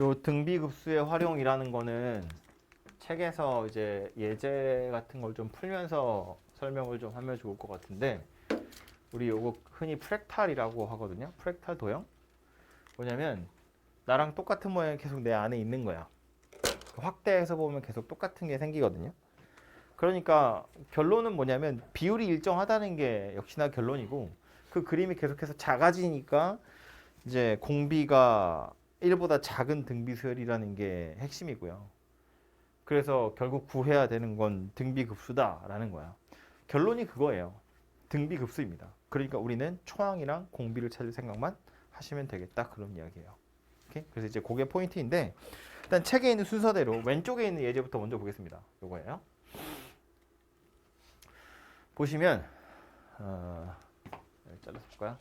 요 등비급수의 활용이라는 거는 책에서 이제 예제 같은 걸 좀 풀면서 설명을 좀 하면 좋을 것 같은데, 우리 요거 흔히 프랙탈이라고 하거든요. 프랙탈 도형. 뭐냐면 나랑 똑같은 모양이 계속 내 안에 있는 거야. 확대해서 보면 계속 똑같은 게 생기거든요. 그러니까 결론은 뭐냐면 비율이 일정하다는 게 역시나 결론이고, 그 그림이 계속해서 작아지니까 이제 공비가 1보다 작은 등비수열이라는 게 핵심이고요. 그래서 결국 구해야 되는 건 등비급수다라는 거야. 결론이 그거예요. 등비급수입니다. 그러니까 우리는 초항이랑 공비를 찾을 생각만 하시면 되겠다, 그런 이야기예요. 오케이? 그래서 이제 그게 포인트인데, 일단 책에 있는 순서대로 왼쪽에 있는 예제부터 먼저 보겠습니다. 요거예요. 보시면 잘라서 볼까요?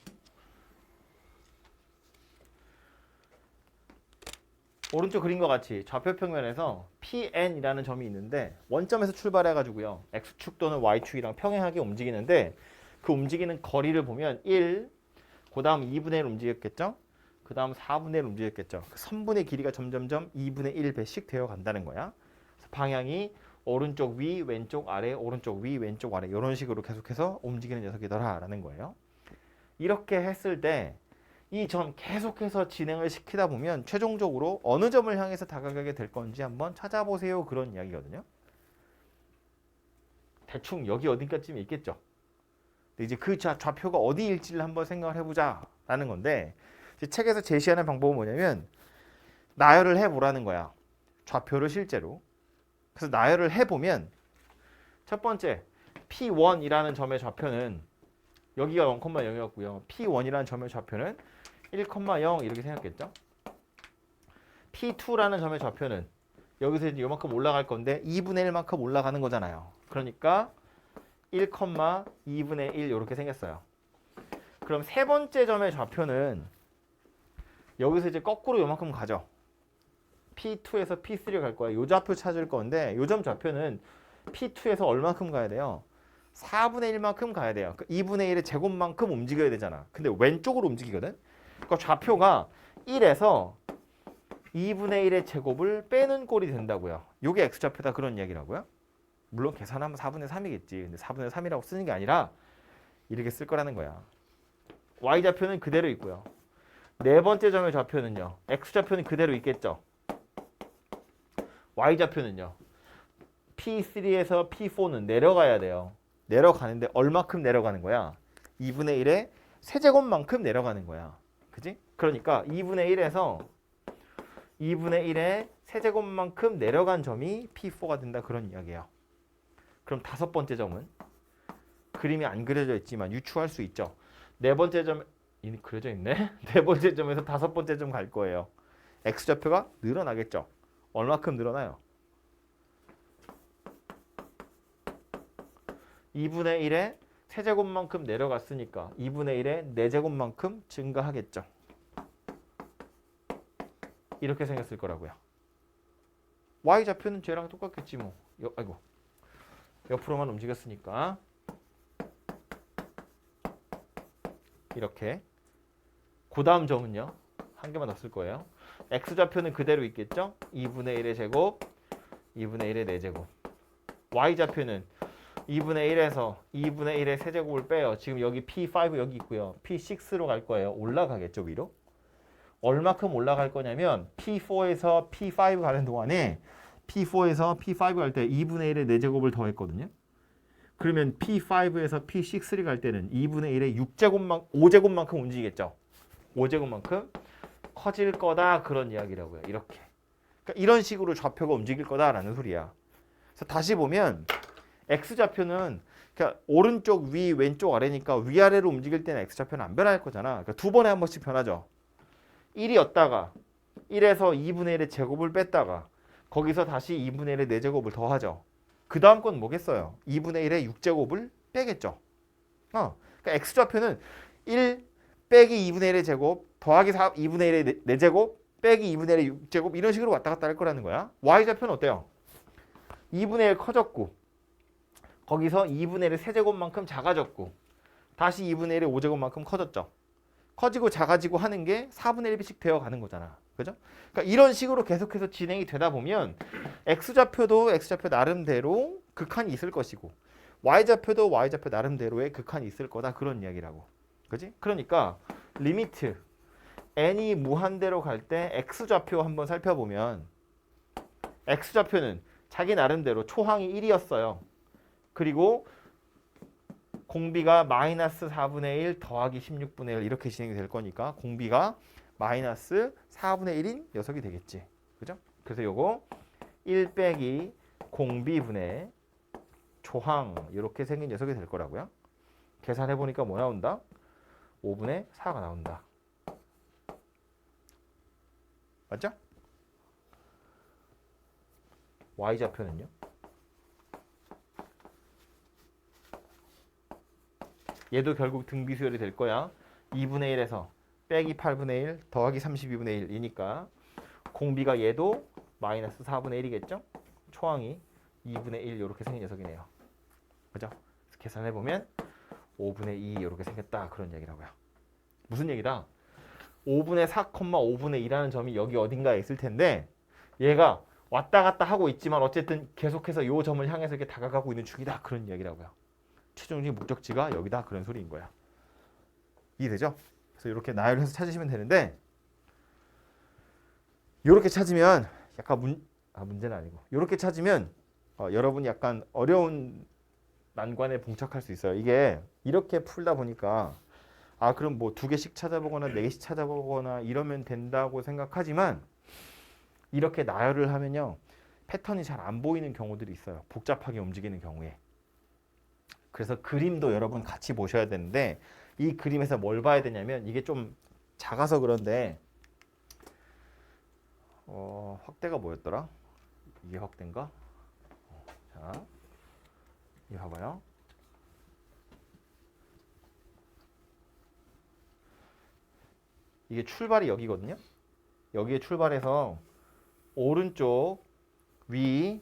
오른쪽 그림과 같이 좌표 평면에서 PN이라는 점이 있는데, 원점에서 출발해가지고요, X축 또는 Y축이랑 평행하게 움직이는데, 그 움직이는 거리를 보면 1, 그 다음 2분의 1 움직였겠죠? 그 다음 4분의 1 움직였겠죠? 그 3분의 길이가 점점점 2분의 1배씩 되어 간다는 거야. 그래서 방향이 오른쪽 위, 왼쪽 아래, 오른쪽 위, 왼쪽 아래, 이런 식으로 계속해서 움직이는 녀석이더라라는 거예요. 이렇게 했을 때 이 점 계속해서 진행을 시키다 보면 최종적으로 어느 점을 향해서 다가가게 될 건지 한번 찾아보세요, 그런 이야기거든요. 대충 여기 어딘가쯤에 있겠죠. 근데 이제 그 좌표가 어디일지를 한번 생각을 해보자 라는 건데, 책에서 제시하는 방법은 뭐냐면 나열을 해보라는 거야. 좌표를 실제로. 그래서 나열을 해보면 첫 번째 P1이라는 점의 좌표는 여기가 0,0이었고요. P1이라는 점의 좌표는 1,0 이렇게 생겼겠죠. P2라는 점의 좌표는 여기서 이제 이만큼 올라갈 건데 2분의 1만큼 올라가는 거잖아요. 그러니까 1,2분의 1 이렇게 생겼어요. 그럼 세 번째 점의 좌표는 여기서 이제 거꾸로 이만큼 가죠. P2에서 P3를 갈 거야. 이 좌표 찾을 건데, 이 점 좌표는 P2에서 얼마큼 가야 돼요? 4분의 1만큼 가야 돼요. 2분의 1의 제곱만큼 움직여야 되잖아. 근데 왼쪽으로 움직이거든. 그러니까 좌표가 1에서 2분의 1의 제곱을 빼는 꼴이 된다고요. 이게 X좌표다, 그런 이야기라고요. 물론 계산하면 4분의 3이겠지. 근데 4분의 3이라고 쓰는 게 아니라 이렇게 쓸 거라는 거야. Y좌표는 그대로 있고요. 네 번째 점의 좌표는요, X좌표는 그대로 있겠죠. Y좌표는요, P3에서 P4는 내려가야 돼요. 내려가는데 얼마큼 내려가는 거야? 2분의 1의 세제곱만큼 내려가는 거야. 그지? 그러니까 2분의 1에서 2분의 1의 세제곱만큼 내려간 점이 P4가 된다, 그런 이야기예요. 그럼 다섯 번째 점은 그림이 안 그려져 있지만 유추할 수 있죠. 네 번째 점, 그려져 있네? 네 번째 점에서 다섯 번째 점 갈 거예요. X좌표가 늘어나겠죠. 얼마큼 늘어나요? 2분의 1의 세제곱만큼 내려갔으니까 2분의 1의 4제곱만큼 증가하겠죠. 이렇게 생겼을 거라고요. Y좌표는 쟤랑 똑같겠지 뭐. 아이고, 옆으로만 움직였으니까 이렇게. 그 다음 점은요, 한 개만 더 쓸 거예요. X좌표는 그대로 있겠죠. 2분의 1의 제곱, 2분의 1의 4제곱. Y좌표는 2분의 1에서 2분의 1의 세제곱을 빼요. 지금 여기 P5 여기 있고요. P6로 갈 거예요. 올라가겠죠, 위로. 얼마큼 올라갈 거냐면 P4에서 P5 가는 동안에 P4에서 P5 갈 때 2분의 1의 4제곱을 더했거든요. 그러면 P5에서 P6를 갈 때는 2분의 1의 5제곱만큼 움직이겠죠. 5제곱만큼 커질 거다, 그런 이야기라고요. 이렇게. 그러니까 이런 식으로 좌표가 움직일 거다라는 소리야. 그래서 다시 보면 X좌표는 그러니까 오른쪽 위, 왼쪽 아래니까 위아래로 움직일 때는 X좌표는 안 변할 거잖아. 그러니까 두 번에 한 번씩 변하죠. 1이었다가 1에서 2분의 1의 제곱을 뺐다가 거기서 다시 2분의 1의 4제곱을 더하죠. 그 다음 건 뭐겠어요? 2분의 1의 6제곱을 빼겠죠. 그러니까 X좌표는 1 빼기 2분의 1의 제곱 더하기 2분의 1의 4제곱 빼기 2분의 1의 6제곱, 이런 식으로 왔다 갔다 할 거라는 거야. Y좌표는 어때요? 2분의 1 커졌고 거기서 2분의 1의 세제곱만큼 작아졌고 다시 2분의 1의 5제곱만큼 커졌죠. 커지고 작아지고 하는 게 4분의 1b씩 되어가는 거잖아. 그죠? 그러니까 이런 식으로 계속해서 진행이 되다 보면 x좌표도 x좌표 나름대로 극한이 있을 것이고 y좌표도 y좌표 나름대로의 극한이 있을 거다. 그런 이야기라고. 그지? 그러니까 리미트 n이 무한대로 갈 때 x좌표 한번 살펴보면 x좌표는 자기 나름대로 초항이 1이었어요. 그리고 공비가 마이너스 4분의 1 더하기 16분의 1 이렇게 진행이 될 거니까 공비가 마이너스 4분의 1인 녀석이 되겠지. 그죠? 그래서 요거 1 빼기 공비분의 초항 이렇게 생긴 녀석이 될 거라고요. 계산해보니까 뭐 나온다? 5분의 4가 나온다. 맞죠? y좌표는요? 얘도 결국 등비수열이 될 거야. 2분의 1에서 빼기 8분의 1 더하기 32분의 1이니까 공비가 얘도 마이너스 4분의 1이겠죠? 초항이 2분의 1 이렇게 생긴 녀석이네요. 그죠? 계산해보면 5분의 2 이렇게 생겼다. 그런 얘기라고요. 무슨 얘기다? 5분의 4, 5분의 2라는 점이 여기 어딘가에 있을 텐데 얘가 왔다 갔다 하고 있지만 어쨌든 계속해서 이 점을 향해서 이렇게 다가가고 있는 중이다. 그런 얘기라고요. 최종적인 목적지가 여기다. 그런 소리인 거야. 이해되죠? 그래서 이렇게 나열해서 찾으시면 되는데 이렇게 찾으면 약간 문제는 아니고 이렇게 찾으면 여러분이 약간 어려운 난관에 봉착할 수 있어요. 이게 이렇게 풀다 보니까 그럼 뭐 2개씩 찾아보거나 4개씩 찾아보거나 이러면 된다고 생각하지만 이렇게 나열을 하면요. 패턴이 잘 안 보이는 경우들이 있어요. 복잡하게 움직이는 경우에. 그래서 그림도 여러분 같이 보셔야 되는데 이 그림에서 뭘 봐야 되냐면 이게 좀 작아서 그런데 확대가 뭐였더라? 이게 확대인가? 자, 이거 봐봐요. 이게 출발이 여기거든요. 여기에 출발해서 오른쪽, 위,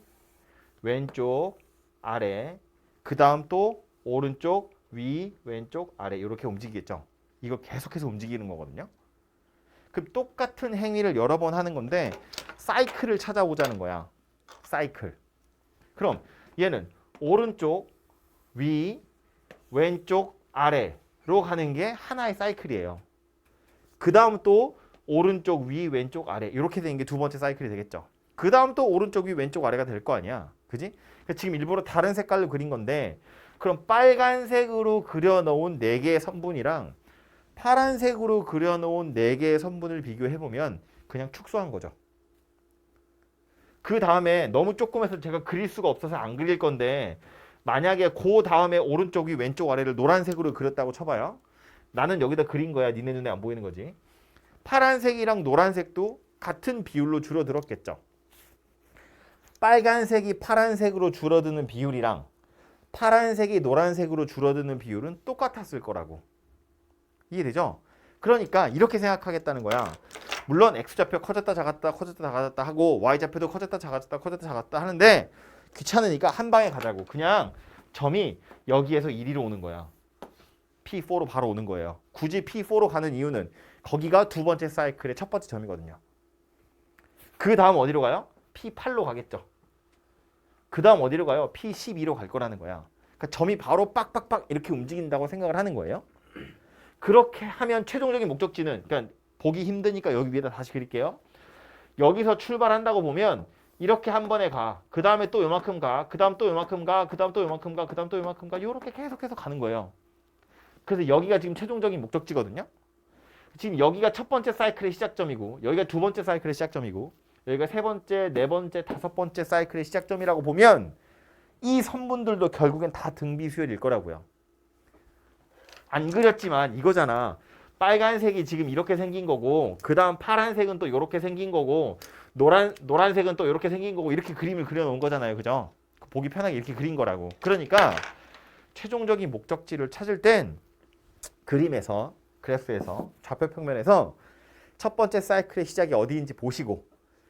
왼쪽, 아래, 그 다음 또 오른쪽, 위, 왼쪽, 아래 이렇게 움직이겠죠. 이거 계속해서 움직이는 거거든요. 그럼 똑같은 행위를 여러 번 하는 건데 사이클을 찾아보자는 거야. 사이클. 그럼 얘는 오른쪽, 위, 왼쪽, 아래로 가는 게 하나의 사이클이에요. 그 다음 또 오른쪽, 위, 왼쪽, 아래 이렇게 되는 게 두 번째 사이클이 되겠죠. 그 다음 또 오른쪽, 위, 왼쪽, 아래가 될 거 아니야. 그지? 지금 일부러 다른 색깔로 그린 건데 그럼 빨간색으로 그려놓은 4개의 선분이랑 파란색으로 그려놓은 4개의 선분을 비교해보면 그냥 축소한 거죠. 그 다음에 너무 조금해서 제가 그릴 수가 없어서 안 그릴 건데 만약에 그 다음에 오른쪽 위 왼쪽 아래를 노란색으로 그렸다고 쳐봐요. 나는 여기다 그린 거야. 니네 눈에 안 보이는 거지. 파란색이랑 노란색도 같은 비율로 줄어들었겠죠. 빨간색이 파란색으로 줄어드는 비율이랑 파란색이 노란색으로 줄어드는 비율은 똑같았을 거라고. 이해되죠? 그러니까 이렇게 생각하겠다는 거야. 물론 x좌표 커졌다 작았다 커졌다 작았다 하고 y좌표도 커졌다 작았다 커졌다 작았다 하는데 귀찮으니까 한 방에 가자고. 그냥 점이 여기에서 이리로 오는 거야. P4로 바로 오는 거예요. 굳이 P4로 가는 이유는 거기가 두 번째 사이클의 첫 번째 점이거든요. 그 다음 어디로 가요? P8로 가겠죠. 그 다음 어디로 가요? P12로 갈 거라는 거야. 그러니까 점이 바로 빡빡빡 이렇게 움직인다고 생각을 하는 거예요. 그렇게 하면 최종적인 목적지는 그러니까 보기 힘드니까 여기 위에다 다시 그릴게요. 여기서 출발한다고 보면 이렇게 한 번에 가. 그 다음에 또 요만큼 가. 그 다음 또 요만큼 가. 그 다음 또 요만큼 가. 그 다음 또 요만큼 가. 이렇게 계속해서 가는 거예요. 그래서 여기가 지금 최종적인 목적지거든요. 지금 여기가 첫 번째 사이클의 시작점이고 여기가 두 번째 사이클의 시작점이고 여기가 세 번째, 네 번째, 다섯 번째 사이클의 시작점이라고 보면 이 선분들도 결국엔 다 등비수열일 거라고요. 안 그렸지만 이거잖아. 빨간색이 지금 이렇게 생긴 거고 그 다음 파란색은 또 이렇게 생긴 거고 노란색은 또 이렇게 생긴 거고 이렇게 그림을 그려놓은 거잖아요. 그죠? 보기 편하게 이렇게 그린 거라고. 그러니까 최종적인 목적지를 찾을 땐 그림에서 그래프에서 좌표 평면에서 첫 번째 사이클의 시작이 어디인지 보시고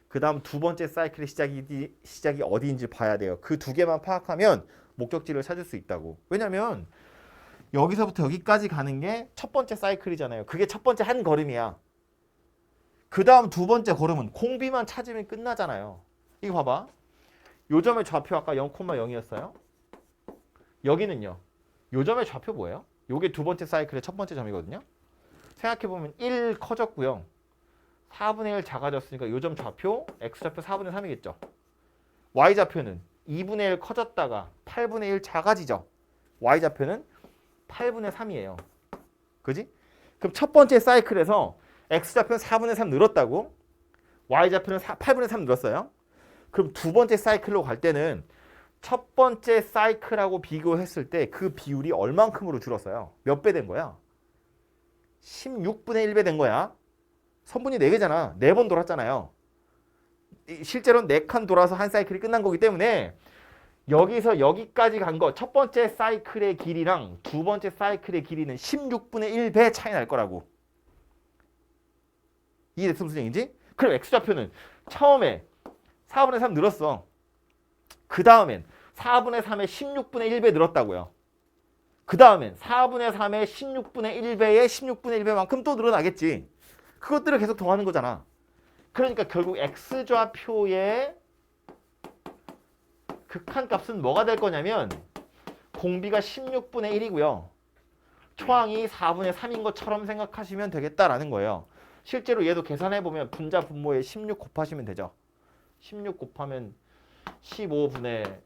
그 다음 두 번째 사이클의 시작이 어디인지 봐야 돼요. 그 두 개만 파악하면 목적지를 찾을 수 있다고. 왜냐면 여기서부터 여기까지 가는 게 첫 번째 사이클이잖아요. 그게 첫 번째 한 걸음이야. 그 다음 두 번째 걸음은 공비만 찾으면 끝나잖아요. 이거 봐봐. 요점의 좌표 아까 0,0이었어요. 여기는요. 요점의 좌표 뭐예요? 요게 두 번째 사이클의 첫 번째 점이거든요. 생각해보면 1 커졌고요. 4분의 1 작아졌으니까 요점 좌표 x좌표 4분의 3이겠죠. y좌표는 2분의 1 커졌다가 8분의 1 작아지죠. y좌표는 8분의 3이에요. 그지? 그럼 첫 번째 사이클에서 x좌표는 4분의 3 늘었다고, y좌표는 8분의 3 늘었어요. 그럼 두 번째 사이클로 갈 때는 첫 번째 사이클하고 비교했을 때 그 비율이 얼만큼으로 줄었어요? 몇 배 된 거야? 16분의 1배 된 거야. 선분이 4개잖아. 4번 돌았잖아요. 실제로는 4칸 돌아서 한 사이클이 끝난 거기 때문에 여기서 여기까지 간 거 첫 번째 사이클의 길이랑 두 번째 사이클의 길이는 16분의 1배 차이 날 거라고. 이해됐어 무슨 얘기인지? 그럼 x좌표는 처음에 4분의 3 늘었어. 그 다음엔 4분의 3의 16분의 1배 늘었다고요. 그 다음엔 4분의 3의 16분의 1배의 16분의 1배만큼 또 늘어나겠지. 그것들을 계속 더하는 거잖아. 그러니까 결국 x좌표의 극한값은 뭐가 될 거냐면 공비가 16분의 1이고요. 초항이 4분의 3인 것처럼 생각하시면 되겠다라는 거예요. 실제로 얘도 계산해보면 분자 분모에 16 곱하시면 되죠. 16 곱하면 15분의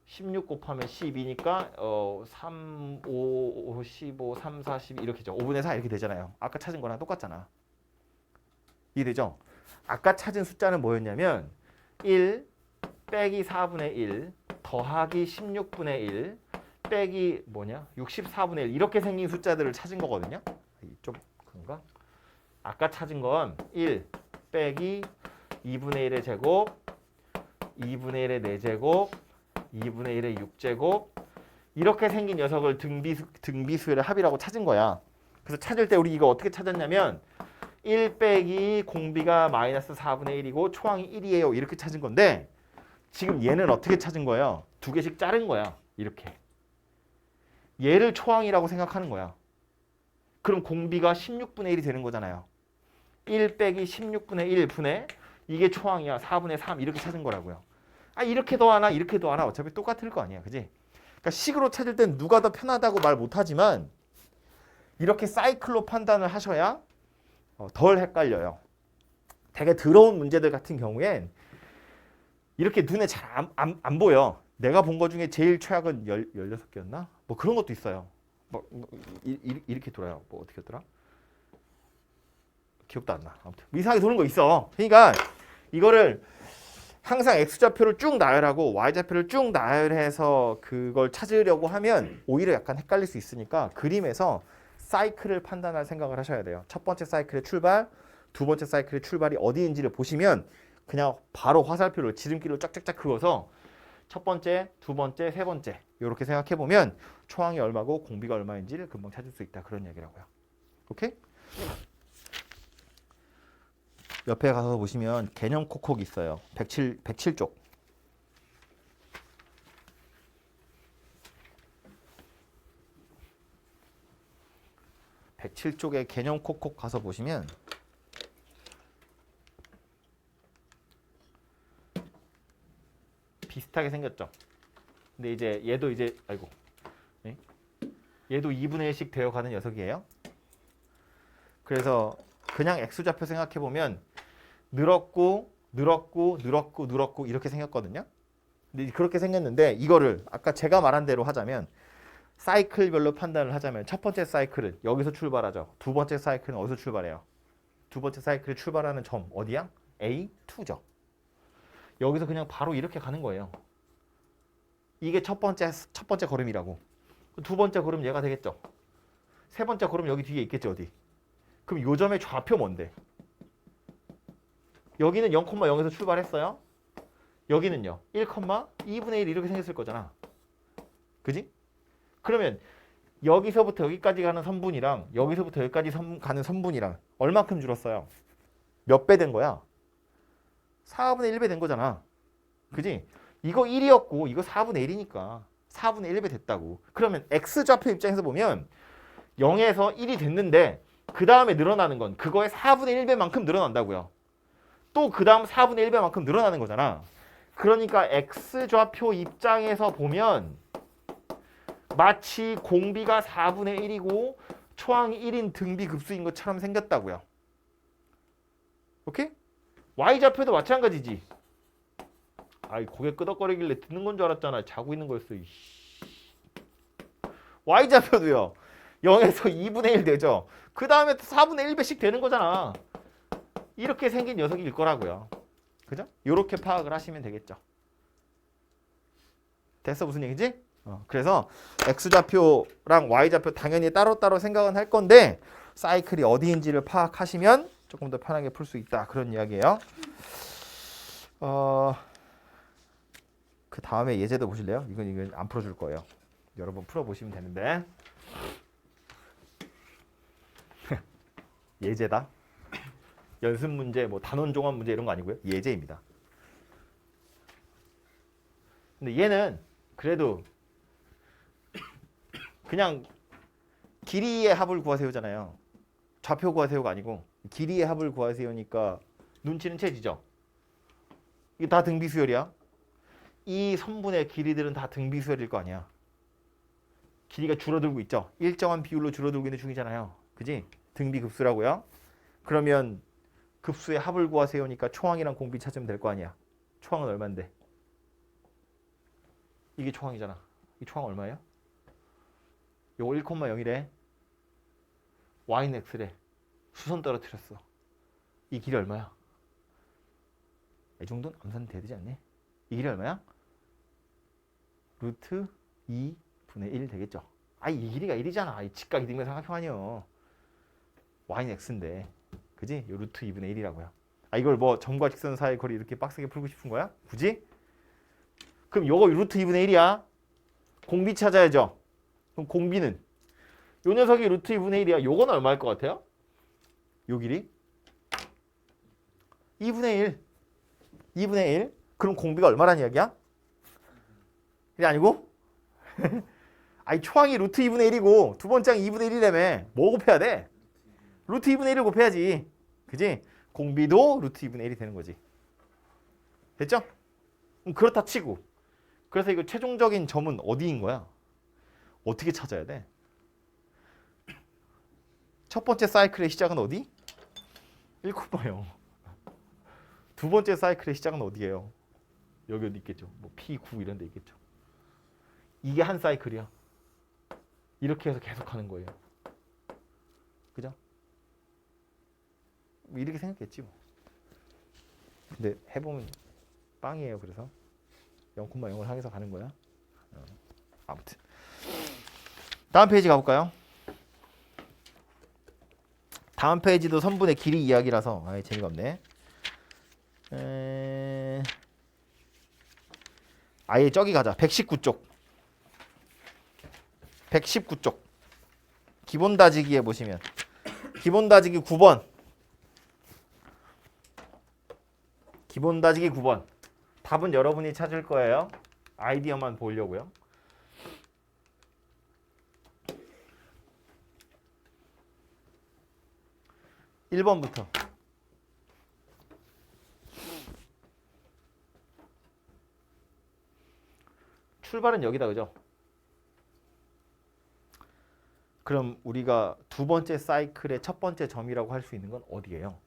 16 곱하면 12니까 3, 5, 15, 3, 4, 12 이렇게죠. 5분의 4 이렇게 되잖아요. 아까 찾은 거랑 똑같잖아. 이해되죠? 아까 찾은 숫자는 뭐였냐면 1 빼기 4분의 1 더하기 16분의 1 빼기 뭐냐? 64분의 1 이렇게 생긴 숫자들을 찾은 거거든요. 좀 그런가? 아까 찾은 건 1 빼기 2분의 1의 제곱 2분의 1의 4제곱 2분의 1의 6제곱 이렇게 생긴 녀석을 등비수열의 합이라고 찾은 거야. 그래서 찾을 때 우리 이거 어떻게 찾았냐면 1 빼기 공비가 마이너스 4분의 1이고 초항이 1이에요. 이렇게 찾은 건데 지금 얘는 어떻게 찾은 거예요? 두 개씩 자른 거야. 이렇게. 얘를 초항이라고 생각하는 거야. 그럼 공비가 16분의 1이 되는 거잖아요. 1 빼기 16분의 1 분의 이게 초항이야. 4분의 3 이렇게 찾은 거라고요. 아 이렇게 더하나 이렇게 더하나 어차피 똑같을 거 아니야. 그지? 그러니까 식으로 찾을 땐 누가 더 편하다고 말 못하지만 이렇게 사이클로 판단을 하셔야 덜 헷갈려요. 되게 더러운 문제들 같은 경우엔 이렇게 눈에 잘 안 보여. 내가 본 거 중에 제일 최악은 16개였나? 뭐 그런 것도 있어요. 이렇게 돌아요. 뭐 어떻게 했더라? 기억도 안 나. 아무튼 이상하게 도는 거 있어. 그러니까 이거를 항상 x좌표를 쭉 나열하고 y좌표를 쭉 나열해서 그걸 찾으려고 하면 오히려 약간 헷갈릴 수 있으니까 그림에서 사이클을 판단할 생각을 하셔야 돼요. 첫 번째 사이클의 출발, 두 번째 사이클의 출발이 어디인지를 보시면 그냥 바로 화살표를 지름길로 쫙쫙쫙 그어서 첫 번째, 두 번째, 세 번째 이렇게 생각해 보면 초항이 얼마고 공비가 얼마인지를 금방 찾을 수 있다 그런 얘기라고요. 오케이? 옆에 가서 보시면 개념 콕콕이 있어요. 107쪽. 107쪽에 개념 콕콕 가서 보시면 비슷하게 생겼죠. 근데 이제 얘도 이제 아이고 네? 얘도 2분의 1씩 되어가는 녀석이에요. 그래서 그냥 x좌표 생각해 보면 늘었고 늘었고 늘었고 늘었고 이렇게 생겼거든요. 근데 그렇게 생겼는데 이거를 아까 제가 말한 대로 하자면 사이클별로 판단을 하자면 첫 번째 사이클은 여기서 출발하죠. 두 번째 사이클은 어디서 출발해요? 두 번째 사이클이 출발하는 점 어디야? A2죠. 여기서 그냥 바로 이렇게 가는 거예요. 이게 첫 번째 걸음이라고. 두 번째 걸음 얘가 되겠죠. 세 번째 걸음 여기 뒤에 있겠죠 어디. 그럼 요 점의 좌표 뭔데? 여기는 0,0에서 출발했어요. 여기는요 1,2분의 1 이렇게 생겼을 거잖아. 그지? 그러면 여기서부터 여기까지 가는 선분이랑 여기서부터 여기까지 가는 선분이랑 얼마큼 줄었어요? 몇 배 된 거야? 4분의 1배 된 거잖아. 그지? 이거 1이었고 이거 4분의 1이니까 4분의 1배 됐다고. 그러면 x좌표 입장에서 보면 0에서 1이 됐는데 그 다음에 늘어나는 건 그거의 4분의 1배만큼 늘어난다고요. 또 그 다음 4분의 1배만큼 늘어나는 거잖아. 그러니까 x좌표 입장에서 보면 마치 공비가 4분의 1이고 초항이 1인 등비급수인 것처럼 생겼다고요. 오케이? y좌표도 마찬가지지. 아이 고개 끄덕거리길래 듣는 건 줄 알았잖아. 자고 있는 거였어. y좌표도요. 0에서 2분의 1 되죠. 그 다음에 4분의 1배씩 되는 거잖아. 이렇게 생긴 녀석일 거라고요. 그죠? 이렇게 파악을 하시면 되겠죠. 됐어? 무슨 얘기지? 그래서 x좌표랑 y좌표 당연히 따로따로 생각은 할 건데 사이클이 어디인지를 파악하시면 조금 더 편하게 풀 수 있다. 그런 이야기예요. 그 다음에 예제도 보실래요? 이건 안 풀어줄 거예요. 여러 번 풀어보시면 되는데 예제다. 연습 문제, 뭐 단원 종합 문제 이런 거 아니고요. 예제입니다. 근데 얘는 그래도 그냥 길이의 합을 구하세요잖아요. 좌표 구하세요가 아니고 길이의 합을 구하세요니까 눈치는 채지죠. 이게 다 등비수열이야. 이 선분의 길이들은 다 등비수열일 거 아니야. 길이가 줄어들고 있죠. 일정한 비율로 줄어들고 있는 중이잖아요. 그지? 등비급수라고요. 그러면 급수의 합을 구하세요니까 초항이랑 공비 찾으면 될 거 아니야. 초항은 얼마인데? 이게 초항이잖아. 이 초항 얼마예요? 요거 1,0이래. y는 x래. 수선 떨어뜨렸어. 이 길이 얼마야? 이 정도는 암산이 돼야 되지 않니? 이 길이 얼마야? 루트 2분의 1 되겠죠. 이 길이가 1이잖아. 이 직각 이등변 삼각형 아니요. y는 x인데. 그지? 요 루트 2분의 1이라고요. 이걸 뭐 점과 직선 사이의 거리 이렇게 빡세게 풀고 싶은 거야? 굳이? 그럼 요거 루트 2분의 1이야. 공비 찾아야죠. 그럼 공비는 요 녀석이 루트 2분의 1이야. 요건 얼마일 것 같아요? 요 길이? 2분의 1. 2분의 1. 그럼 공비가 얼마란 이야기야? 이게 아니고? 초항이 루트 2분의 1이고 두 번째 항이 2분의 1이라며. 뭐 곱해야 돼? 루트 2분의 1을 곱해야지. 그지? 공비도 루트 2분의 1이 되는 거지. 됐죠? 그렇다 치고. 그래서 이거 최종적인 점은 어디인 거야? 어떻게 찾아야 돼? 첫 번째 사이클의 시작은 어디? 1,0. 두 번째 사이클의 시작은 어디예요? 여기 어디 있겠죠? 뭐 P9 이런 데 있겠죠. 이게 한 사이클이야. 이렇게 해서 계속 하는 거예요. 그죠? 뭐 이렇게 생각했지 뭐. 근데 해보면 빵이에요. 그래서 0,0을 향해서 가는 거야. 아무튼 다음 페이지 가볼까요? 다음 페이지도 선분의 길이 이야기라서 재미가 없네. 아예 저기 가자. 119쪽. 119쪽. 기본 다지기에 보시면 기본 다지기 9번. 기본 다지기 9번. 답은 여러분이 찾을 거예요. 아이디어만 보려고요. (1번부터) 출발은 여기다. 그죠? 그럼 우리가 두 번째 사이클의 첫 번째 점이라고 할 수 있는 건 어디예요?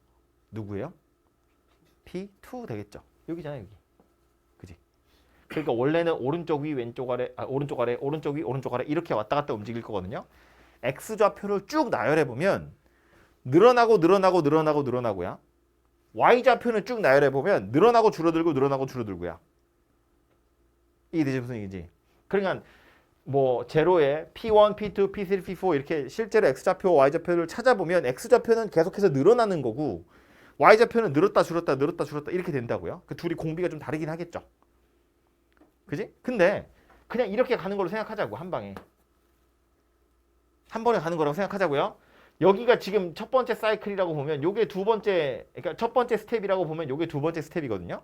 누구예요? P2 되겠죠. 여기잖아요. 여기. 그지? 그러니까 원래는 오른쪽 위 왼쪽 아래 오른쪽 아래 오른쪽 위 오른쪽 아래 이렇게 왔다 갔다 움직일 거거든요. X좌표를 쭉 나열해 보면 늘어나고 늘어나고 늘어나고 늘어나고야. Y좌표는 쭉 나열해 보면 늘어나고 줄어들고 늘어나고 줄어들고야. 이게 대체 무슨 얘기지? 그러니까 뭐 제로에 P1, P2, P3, P4 이렇게 실제로 X좌표, Y좌표를 찾아보면 X좌표는 계속해서 늘어나는 거고 Y좌표는 늘었다 줄었다 늘었다 줄었다 이렇게 된다고요. 그 둘이 공비가 좀 다르긴 하겠죠. 그지? 근데 그냥 이렇게 가는 걸로 생각하자고. 한 방에. 한 번에 가는 거라고 생각하자고요. 여기가 지금 첫 번째 사이클이라고 보면 요게 두 번째, 그러니까 첫 번째 스텝이라고 보면 요게 두 번째 스텝이거든요.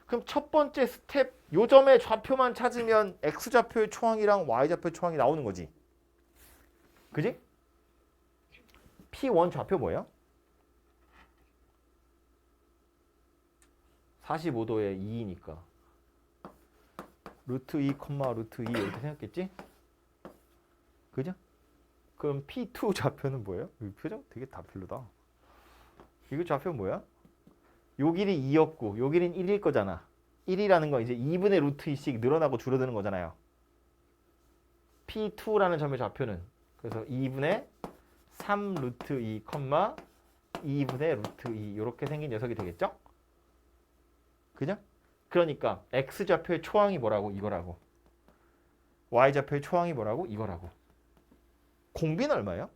그럼 첫 번째 스텝 요점의 좌표만 찾으면 x좌표의 초항이랑 y좌표의 초항이 나오는 거지. 그지? P1 좌표 뭐예요? 45도에 2이니까 루트 2, 루트 2 이렇게 생겼겠지? 그죠? 그럼 P2 좌표는 뭐예요? 이 표정 되게 다 별로다. 이거 좌표 뭐야? 요 길이 2였고 요 길이는 1일 거잖아. 1이라는 건 이제 2분의 루트 2씩 늘어나고 줄어드는 거잖아요. P2라는 점의 좌표는 그래서 2분의 3 루트 2, 2분의 루트 2 이렇게 생긴 녀석이 되겠죠? 그죠? 그러니까 x좌표의 초항이 뭐라고? 이거라고. y좌표의 초항이 뭐라고? 이거라고. 공비는 얼마예요?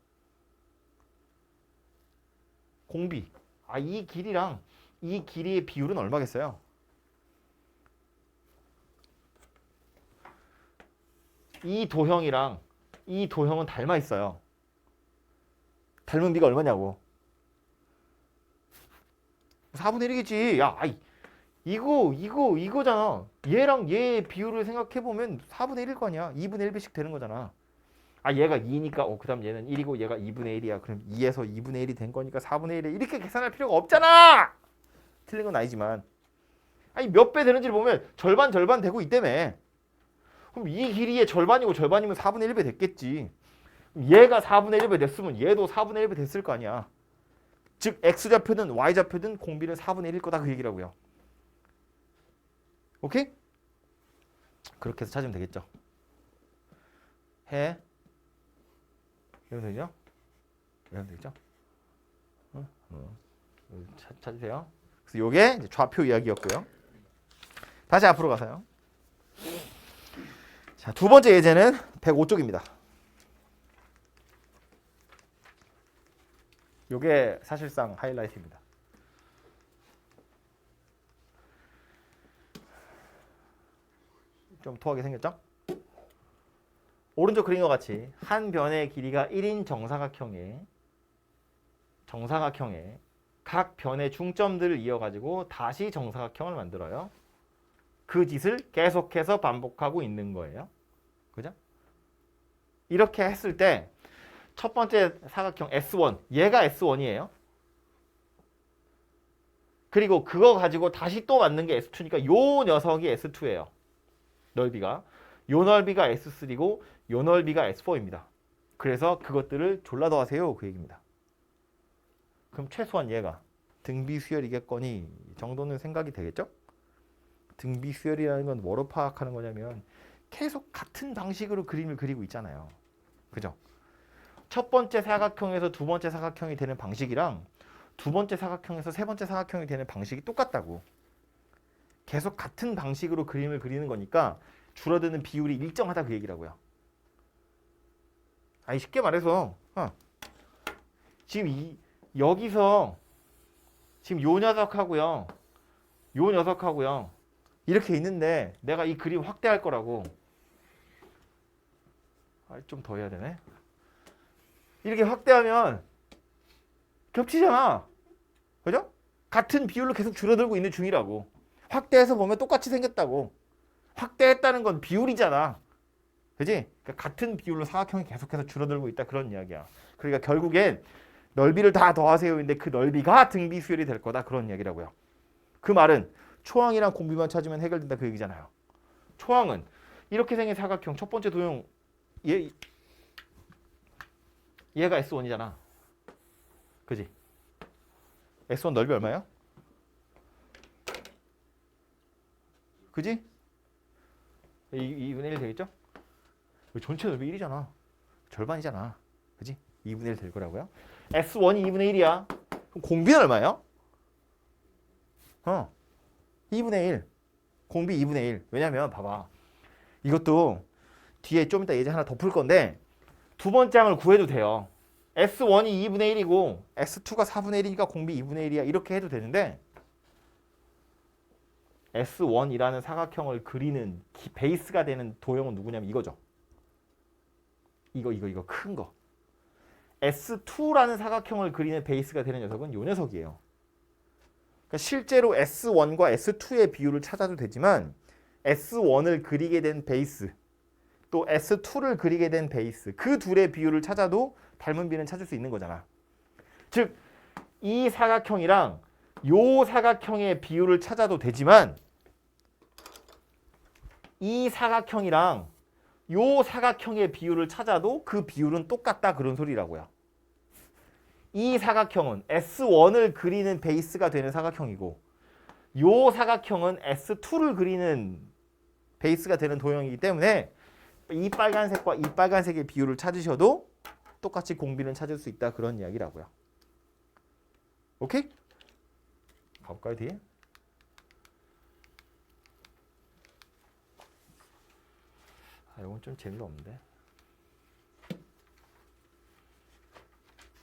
공비. 아, 이 길이랑 이 길이의 비율은 얼마겠어요? 이 도형이랑 이 도형은 닮아 있어요. 닮은 비가 얼마냐고. 4분의 1이겠지. 야, 아이, 이거잖아. 얘랑 얘의 비율을 생각해보면 4분의 1일 거 아니야. 2분의 1배씩 되는 거잖아. 아, 얘가 2니까, 그 다음 얘는 1이고 얘가 2분의 1이야. 그럼 2에서 2분의 1이 된 거니까 4분의 1에 이렇게 계산할 필요가 없잖아! 틀린 건 아니지만. 아니, 몇 배 되는지를 보면 절반 되고 있다며. 그럼 이 길이의 절반이고 절반이면 4분의 1배 됐겠지. 얘가 4분의 1배 됐으면 얘도 4분의 1배 됐을 거 아니야. 즉 x좌표든 y좌표든 공비는 4분의 1일 거다 그 얘기라고요. 오케이? 그렇게 해서 찾으면 되겠죠. 해. 이러면 되죠? 이러면 되겠죠? 찾으세요. 그래서 요게 이제 좌표 이야기였고요. 다시 앞으로 가서요. 자, 두 번째 예제는 105쪽입니다. 요게 사실상 하이라이트입니다. 좀 토하게 생겼죠? 오른쪽 그린 것 같이 한 변의 길이가 1인 정사각형에 각 변의 중점들을 이어가지고 다시 정사각형을 만들어요. 그 짓을 계속해서 반복하고 있는 거예요. 그죠? 이렇게 했을 때 첫 번째 사각형 S1, 얘가 S1이에요. 그리고 그거 가지고 다시 또 만든 게 S2니까 요 녀석이 S2예요. 넓이가. 요 넓이가 S3고 요 넓이가 S4입니다. 그래서 그것들을 졸라 더하세요. 그 얘기입니다. 그럼 최소한 얘가 등비 수열이겠거니 정도는 생각이 되겠죠? 등비 수열이라는 건 뭐로 파악하는 거냐면 계속 같은 방식으로 그림을 그리고 있잖아요. 그죠? 첫 번째 사각형에서 두 번째 사각형이 되는 방식이랑 두 번째 사각형에서 세 번째 사각형이 되는 방식이 똑같다고. 계속 같은 방식으로 그림을 그리는 거니까 줄어드는 비율이 일정하다 그 얘기라고요. 아니 쉽게 말해서 지금 여기서 지금 요 녀석하고요. 요 녀석하고요. 이렇게 있는데 내가 이 그림 확대할 거라고. 좀 더 해야 되네. 이렇게 확대하면 겹치잖아. 그죠? 같은 비율로 계속 줄어들고 있는 중이라고. 확대해서 보면 똑같이 생겼다고. 확대했다는 건 비율이잖아. 그지? 그러니까 같은 비율로 사각형이 계속해서 줄어들고 있다 그런 이야기야. 그러니까 결국엔 넓이를 다 더하세요인데 그 넓이가 등비 수열이 될 거다 그런 이야기라고요. 그 말은 초항이랑 공비만 찾으면 해결된다 그 얘기잖아요. 초항은 이렇게 생긴 사각형 첫 번째 도형 얘가 S1이잖아. 그지? S1 넓이 얼마야? 그지? 2분의 1 되겠죠? 전체 넓이 1이잖아. 절반이잖아. 그지? 2분의 1 될 거라고요. S1이 2분의 1이야. 그럼 공비는 얼마예요? 2분의 1. 공비 2분의 1. 왜냐면 봐봐. 이것도 뒤에 좀 이따 예제 하나 더 풀 건데 두 번째 항을 구해도 돼요. S1이 2분의 1이고 S2가 4분의 1이니까 공비 2분의 1이야. 이렇게 해도 되는데 S1이라는 사각형을 그리는 베이스가 되는 도형은 누구냐면 이거죠. 이거 큰 거. S2라는 사각형을 그리는 베이스가 되는 녀석은 요 녀석이에요. 그러니까 실제로 S1과 S2의 비율을 찾아도 되지만 S1을 그리게 된 베이스 또 S2를 그리게 된 베이스 그 둘의 비율을 찾아도 닮은 비는 찾을 수 있는 거잖아. 즉 이 사각형이랑 요 사각형의 비율을 찾아도 되지만 이 사각형이랑 요 사각형의 비율을 찾아도 그 비율은 똑같다 그런 소리라고요. 이 사각형은 S1을 그리는 베이스가 되는 사각형이고 요 사각형은 S2를 그리는 베이스가 되는 도형이기 때문에 이 빨간색과 이 빨간색의 비율을 찾으셔도 똑같이 공비는 찾을 수 있다 그런 이야기라고요. 오케이? 가볼까요 뒤에? 이건 좀 재미가 없는데.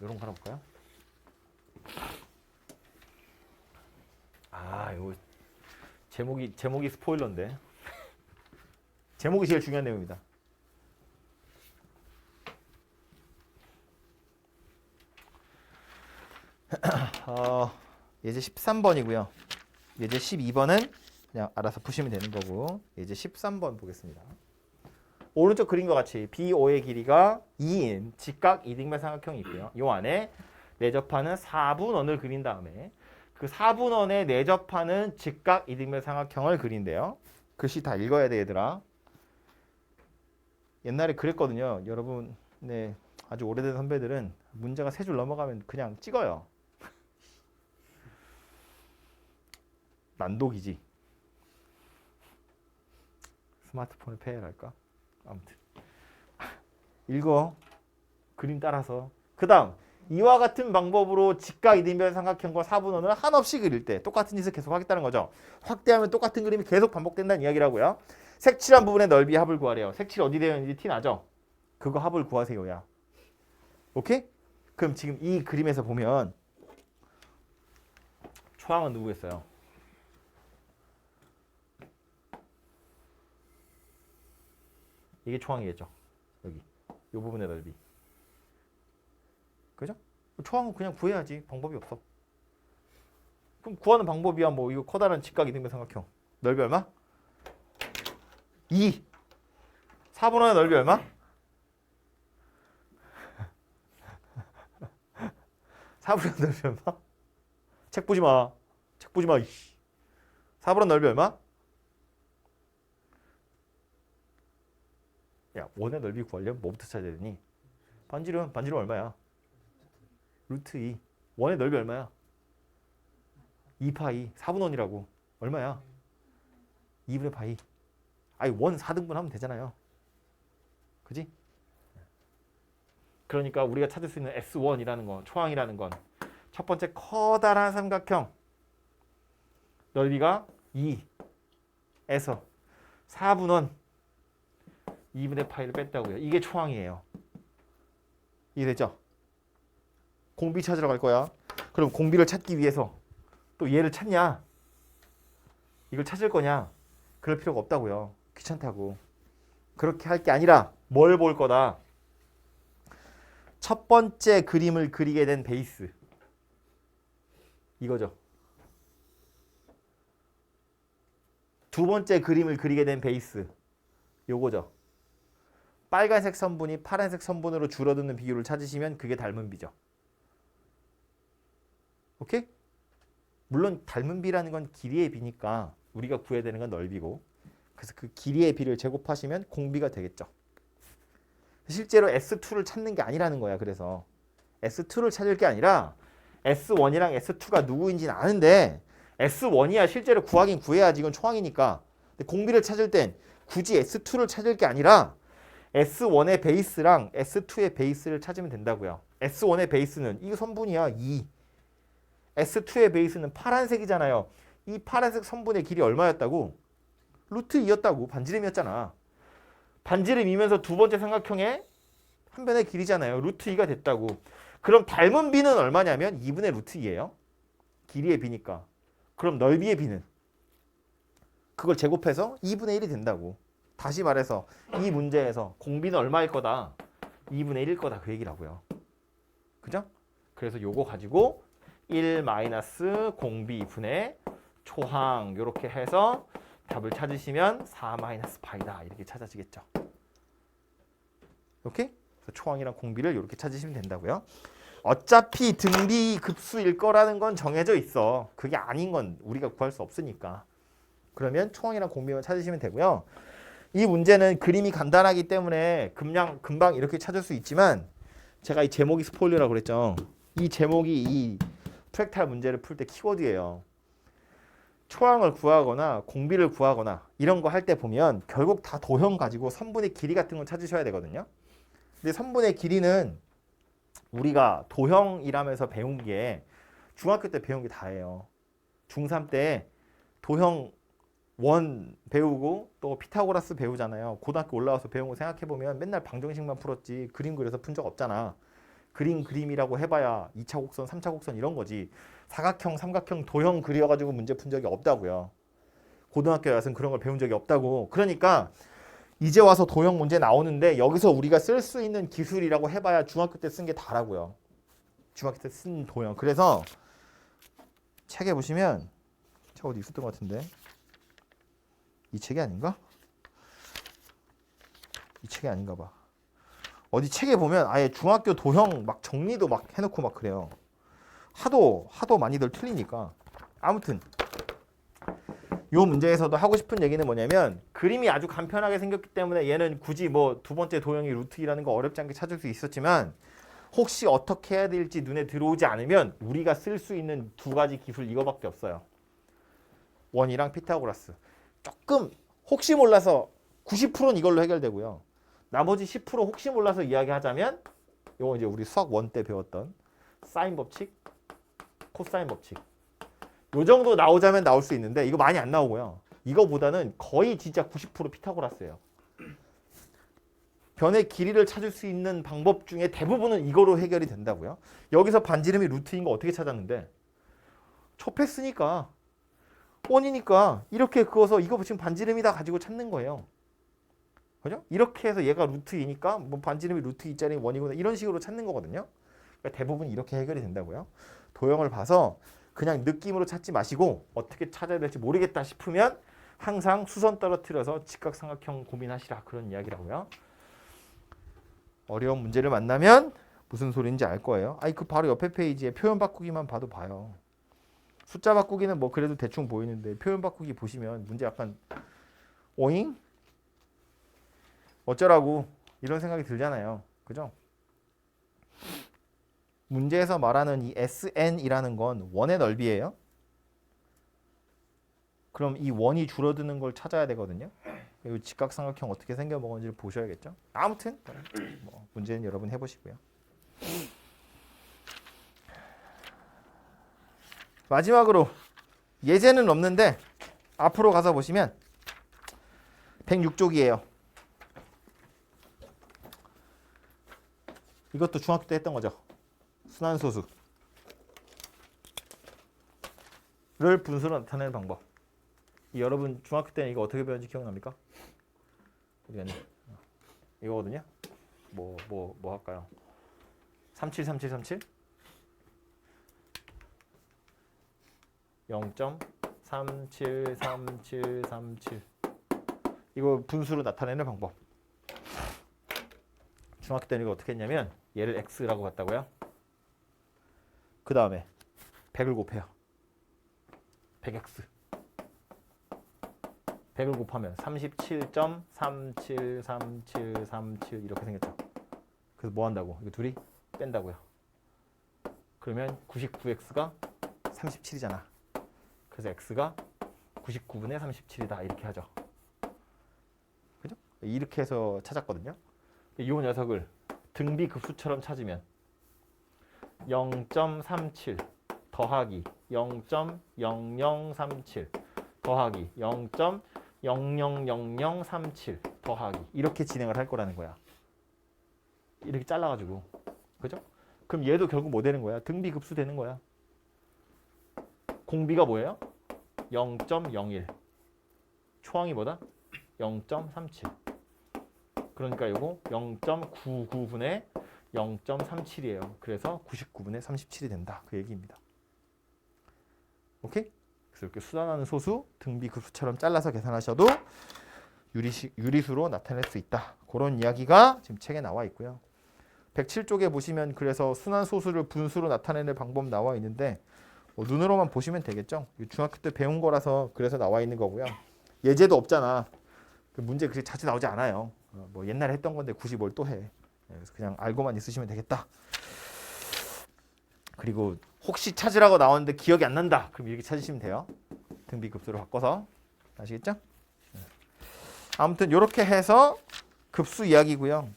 이런 거 하나 볼까요? 이거 제목이 스포일러인데. 제목이 제일 중요한 내용입니다. 예제 13번이고요. 예제 12번은 그냥 알아서 푸시면 되는 거고 예제 13번 보겠습니다. 오른쪽 그림과 같이 BO의 길이가 2인 직각 이등변 삼각형이 있고요. 이 안에 내접하는 4분원을 그린 다음에 그 4분원에 내접하는 직각 이등변 삼각형을 그린대요. 글씨 다 읽어야 돼 얘들아. 옛날에 그랬거든요. 여러분 네, 아주 오래된 선배들은 문제가 3줄 넘어가면 그냥 찍어요. 난독이지. 스마트폰을 폐해랄까? 아무튼 읽어. 그림 따라서. 그 다음 이와 같은 방법으로 직각 이등변 삼각형과 4분원을 한없이 그릴 때 똑같은 짓을 계속 하겠다는 거죠. 확대하면 똑같은 그림이 계속 반복된다는 이야기라고요. 색칠한 부분의 넓이 합을 구하래요. 색칠 어디 되어 있는지 티 나죠? 그거 합을 구하세요야. 오케이? 그럼 지금 이 그림에서 보면 초항은 누구겠어요? 이게 초항이겠죠. 여기 이 부분의 넓이. 그죠? 초항은 그냥 구해야지. 방법이 없어. 그럼 구하는 방법이야 뭐 이거 커다란 직각 이등변 삼각형. 넓이 얼마? 2. 4분원의 넓이 얼마? 4분원 넓이 얼마? 책 보지 마. 책 보지 마. 4분원 넓이 얼마? 야, 원의 넓이 구하려면 뭐부터 찾아야 되니? 반지름 얼마야? 루트 2. 원의 넓이 얼마야? 2파이. 4분원이라고. 얼마야? 2분의 파이. 아니 원 4등분 하면 되잖아요. 그지? 그러니까 우리가 찾을 수 있는 S1이라는 건, 초항이라는 건 첫 번째 커다란 삼각형 넓이가 2에서 4분원 2분의 파이를 뺐다고요. 이게 초항이에요. 이해됐죠? 공비 찾으러 갈 거야. 그럼 공비를 찾기 위해서 또 얘를 찾냐? 이걸 찾을 거냐? 그럴 필요가 없다고요. 귀찮다고. 그렇게 할 게 아니라 뭘 볼 거다? 첫 번째 그림을 그리게 된 베이스. 이거죠. 두 번째 그림을 그리게 된 베이스. 요거죠. 빨간색 선분이 파란색 선분으로 줄어드는 비율을 찾으시면 그게 닮은 비죠. 오케이? 물론 닮은 비라는 건 길이의 비니까 우리가 구해야 되는 건 넓이고 그래서 그 길이의 비를 제곱하시면 공비가 되겠죠. 실제로 S2를 찾는 게 아니라는 거야. 그래서 S2를 찾을 게 아니라 S1이랑 S2가 누구인지는 아는데 S1이야 실제로 구하긴 구해야지. 이건 초항이니까. 근데 공비를 찾을 땐 굳이 S2를 찾을 게 아니라 S1의 베이스랑 S2의 베이스를 찾으면 된다고요. S1의 베이스는 이 선분이야. 2. S2의 베이스는 파란색이잖아요. 이 파란색 선분의 길이 얼마였다고? 루트 2였다고. 반지름이었잖아. 반지름이면서 두 번째 삼각형의 한 변의 길이잖아요. 루트 2가 됐다고. 그럼 닮은 비는 얼마냐면 2분의 루트 2예요. 길이의 비니까. 그럼 넓이의 비는? 그걸 제곱해서 2분의 1이 된다고. 다시 말해서 이 문제에서 공비는 얼마일 거다? 2분의 1일 거다. 그 얘기라고요. 그죠? 그래서 요거 가지고 1 마이너스 공비 분의 초항 이렇게 해서 답을 찾으시면 4 마이너스 파이다 이렇게 찾아지겠죠. 오케이? 그래서 초항이랑 공비를 이렇게 찾으시면 된다고요. 어차피 등비 급수일 거라는 건 정해져 있어. 그게 아닌 건 우리가 구할 수 없으니까. 그러면 초항이랑 공비만 찾으시면 되고요. 이 문제는 그림이 간단하기 때문에 금방 이렇게 찾을 수 있지만 제가 이 제목이 스포일러라고 그랬죠. 이 제목이 이 프랙탈 문제를 풀 때 키워드예요. 초항을 구하거나 공비를 구하거나 이런 거 할 때 보면 결국 다 도형 가지고 선분의 길이 같은 걸 찾으셔야 되거든요. 근데 선분의 길이는 우리가 도형이라면서 배운 게 중학교 때 배운 게 다예요. 중3 때 도형 원 배우고 또 피타고라스 배우잖아요. 고등학교 올라와서 배운 거 생각해보면 맨날 방정식만 풀었지 그림 그려서 푼 적 없잖아. 그림이라고 해봐야 2차 곡선, 3차 곡선 이런 거지. 사각형, 삼각형, 도형 그려가지고 문제 푼 적이 없다고요. 고등학교에 와서는 그런 걸 배운 적이 없다고. 그러니까 이제 와서 도형 문제 나오는데 여기서 우리가 쓸 수 있는 기술이라고 해봐야 중학교 때 쓴 게 다라고요. 중학교 때 쓴 도형. 그래서 책에 보시면 책 어디 있었던 것 같은데 이 책이 아닌가? 이 책이 아닌가 봐. 어디 책에 보면 아예 중학교 도형 막 정리도 막 해놓고 막 그래요. 하도 많이들 틀리니까. 아무튼 요 문제에서도 하고 싶은 얘기는 뭐냐면 그림이 아주 간편하게 생겼기 때문에 얘는 굳이 뭐 두 번째 도형이 루트 2라는 거 어렵지 않게 찾을 수 있었지만 혹시 어떻게 해야 될지 눈에 들어오지 않으면 우리가 쓸 수 있는 두 가지 기술 이거밖에 없어요. 원이랑 피타고라스. 조금 혹시 몰라서 90%는 이걸로 해결되고요. 나머지 10% 혹시 몰라서 이야기하자면 이거 이제 우리 수학 1 때 배웠던 사인 법칙, 코사인 법칙. 요 정도 나오자면 나올 수 있는데 이거 많이 안 나오고요. 이거보다는 거의 진짜 90% 피타고라스예요. 변의 길이를 찾을 수 있는 방법 중에 대부분은 이거로 해결이 된다고요. 여기서 반지름이 루트인 거 어떻게 찾았는데? 좁혔으니까 원이니까 이렇게 그어서 이거 지금 반지름이다 가지고 찾는 거예요. 그죠? 이렇게 해서 얘가 루트 2니까 뭐 반지름이 루트 2짜리 원이구나 이런 식으로 찾는 거거든요. 그러니까 대부분 이렇게 해결이 된다고요. 도형을 봐서 그냥 느낌으로 찾지 마시고 어떻게 찾아야 될지 모르겠다 싶으면 항상 수선 떨어뜨려서 직각삼각형 고민하시라 그런 이야기라고요. 어려운 문제를 만나면 무슨 소리인지 알 거예요. 아니 그 바로 옆에 페이지에 표현 바꾸기만 봐도 봐요. 숫자 바꾸기는 뭐 그래도 대충 보이는데 표현 바꾸기 보시면 문제 약간 오잉? 어쩌라고 이런 생각이 들잖아요. 그죠? 문제에서 말하는 이 SN이라는 건 원의 넓이예요. 그럼 이 원이 줄어드는 걸 찾아야 되거든요. 이 직각삼각형 어떻게 생겨먹은지를 보셔야겠죠. 아무튼 뭐 문제는 여러분 해보시고요. 마지막으로 예제는 없는데 앞으로 가서 보시면 106쪽이에요. 이것도 중학교 때 했던 거죠. 순환소수를 분수로 나타내는 방법. 여러분 중학교 때는 이거 어떻게 배웠는지 기억납니까? 이거거든요. 뭐 할까요? 373737 0.373737 이거 분수로 나타내는 방법. 중학교 때는 이거 어떻게 했냐면 얘를 x라고 봤다고요. 그 다음에 100을 곱해요. 100x 100을 곱하면 37.373737 이렇게 생겼죠. 그래서 뭐 한다고? 이거 둘이 뺀다고요. 그러면 99x가 37이잖아. 그래서 x가 99분의 37이다 이렇게 하죠. 그죠? 이렇게 해서 찾았거든요. 이 녀석을 등비 급수처럼 찾으면 0.37 더하기 0.0037 더하기 0.000037 더하기 이렇게 진행을 할 거라는 거야. 이렇게 잘라가지고. 그죠? 그럼 얘도 결국 뭐 되는 거야? 등비 급수 되는 거야. 공비가 뭐예요? 0.01 초항이 뭐다? 0.37 그러니까 이거 0.99분의 0.37이에요. 그래서 99분의 37이 된다. 그 얘기입니다. 오케이? 그래서 이렇게 수단하는 소수 등비급수처럼 잘라서 계산하셔도 유리수로 나타낼 수 있다. 그런 이야기가 지금 책에 나와 있고요. 107쪽에 보시면 그래서 순환 소수를 분수로 나타내는 방법 나와 있는데 눈으로만 보시면 되겠죠. 중학교 때 배운 거라서 그래서 나와 있는 거고요. 예제도 없잖아. 그 문제 그렇게 자주 나오지 않아요. 뭐 옛날에 했던 건데 굳이 뭘 또 해. 그래서 그냥 알고만 있으시면 되겠다. 그리고 혹시 찾으라고 나왔는데 기억이 안 난다. 그럼 이렇게 찾으시면 돼요. 등비급수로 바꿔서. 아시겠죠? 아무튼 이렇게 해서 급수 이야기고요.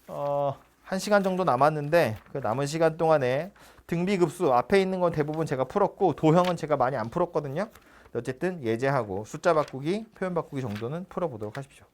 1시간 정도 남았는데 그 남은 시간 동안에 등비급수 앞에 있는 건 대부분 제가 풀었고 도형은 제가 많이 안 풀었거든요. 어쨌든 예제하고 숫자 바꾸기, 표현 바꾸기 정도는 풀어보도록 하십시오.